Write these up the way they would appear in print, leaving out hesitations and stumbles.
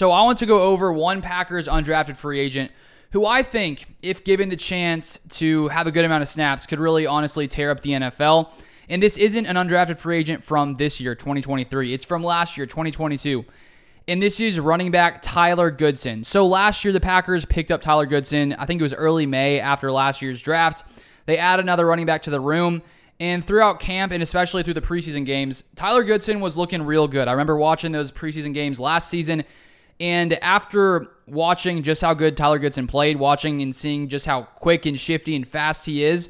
So I want to go over one Packers undrafted free agent who I think, if given the chance to have a good amount of snaps, could really honestly tear up the NFL. And this isn't an undrafted free agent from this year, 2023. It's from last year, 2022. And this is running back Tyler Goodson. So last year, the Packers picked up Tyler Goodson. I think it was early May after last year's draft. They added another running back to the room. And throughout camp, and especially through the preseason games, Tyler Goodson was looking real good. I remember watching those preseason games last season. And after watching just how good Tyler Goodson played, watching and seeing just how quick and shifty and fast he is,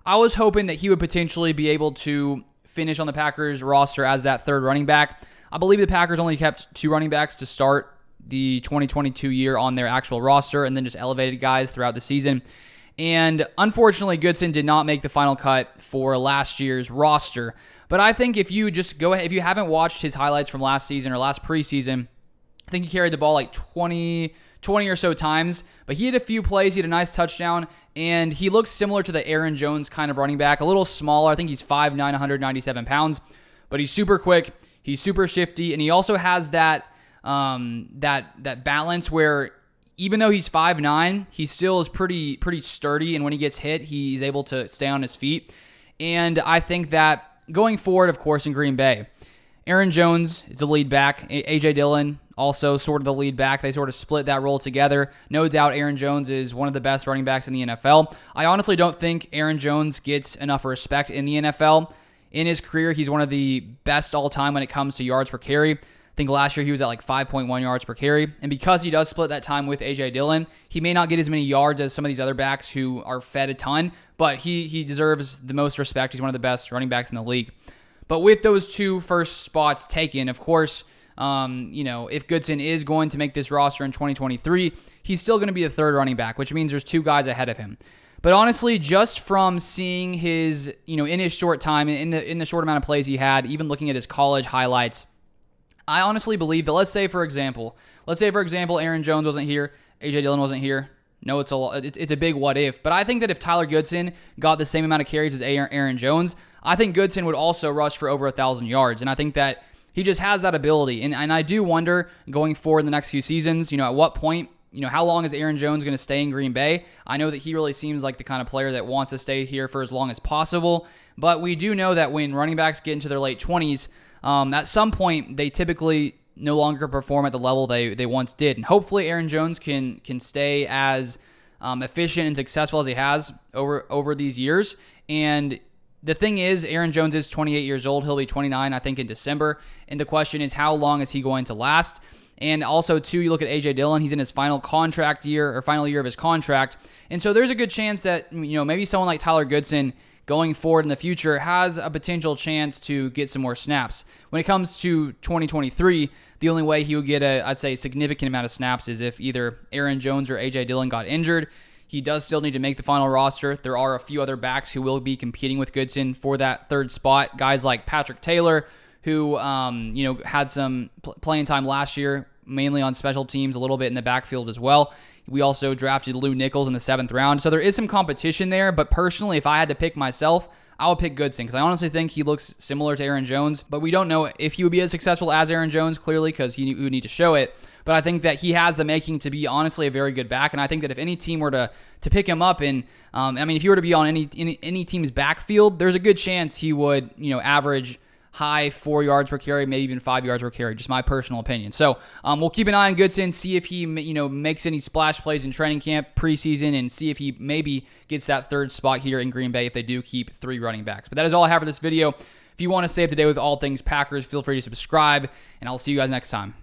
I was hoping that he would potentially be able to finish on the Packers roster as that third running back. I believe the Packers only kept 2 running backs to start the 2022 year on their actual roster and then just elevated guys throughout the season. And unfortunately, Goodson did not make the final cut for last year's roster. But I think if you just go ahead, if you haven't watched his highlights from last season or last preseason, I think he carried the ball like 20 or so times, but he had a few plays. He had a nice touchdown, and he looks similar to the Aaron Jones kind of running back, a little smaller. I think he's 5'9", 197 pounds, but he's super quick. He's super shifty, and he also has that balance where even though he's 5'9", he still is pretty sturdy, and when he gets hit, he's able to stay on his feet. And I think that going forward, of course, in Green Bay, Aaron Jones is the lead back. A.J. Dillon also sort of the lead back. They sort of split that role together. No doubt Aaron Jones is one of the best running backs in the NFL. I honestly don't think Aaron Jones gets enough respect in the NFL. In his career, he's one of the best all time when it comes to yards per carry. I think last year he was at like 5.1 yards per carry. And because he does split that time with A.J. Dillon, he may not get as many yards as some of these other backs who are fed a ton, but he deserves the most respect. He's one of the best running backs in the league. But with those 2 first spots taken, of course, if Goodson is going to make this roster in 2023, he's still going to be the third running back, which means there's 2 guys ahead of him. But honestly, just from seeing his, in his short time, in the short amount of plays he had, even looking at his college highlights, I honestly believe that, let's say for example, Aaron Jones wasn't here, A.J. Dillon wasn't here. No, it's a big what if. But I think that if Tyler Goodson got the same amount of carries as Aaron Jones, I think Goodson would also rush for over 1,000 yards. And I think that he just has that ability. And I do wonder, going forward in the next few seasons, at what point, how long is Aaron Jones going to stay in Green Bay? I know that he really seems like the kind of player that wants to stay here for as long as possible. But we do know that when running backs get into their late 20s, at some point, they typically no longer perform at the level they once did. And hopefully Aaron Jones can stay as efficient and successful as he has over these years. And the thing is, Aaron Jones is 28 years old. He'll be 29, I think, in December. And the question is, how long is he going to last? And also, too, you look at A.J. Dillon. He's in his final year of his contract. And so there's a good chance that, maybe someone like Tyler Goodson going forward in the future has a potential chance to get some more snaps. When it comes to 2023, the only way he would get I'd say, significant amount of snaps is if either Aaron Jones or A.J. Dillon got injured. He does still need to make the final roster. There are a few other backs who will be competing with Goodson for that third spot. Guys like Patrick Taylor, who had some playing time last year, mainly on special teams, a little bit in the backfield as well. We also drafted Lou Nichols in the 7th round. So there is some competition there, but personally, if I had to pick myself, I would pick Goodson because I honestly think he looks similar to Aaron Jones, but we don't know if he would be as successful as Aaron Jones, clearly, because he would need to show it. But I think that he has the making to be, honestly, a very good back. And I think that if any team were to pick him up, and if he were to be on any team's backfield, there's a good chance he would, average high 4 yards per carry, maybe even 5 yards per carry, just my personal opinion. So we'll keep an eye on Goodson, see if he makes any splash plays in training camp, preseason, and see if he maybe gets that third spot here in Green Bay if they do keep 3 running backs. But that is all I have for this video. If you want to stay up to date with all things Packers, feel free to subscribe, and I'll see you guys next time.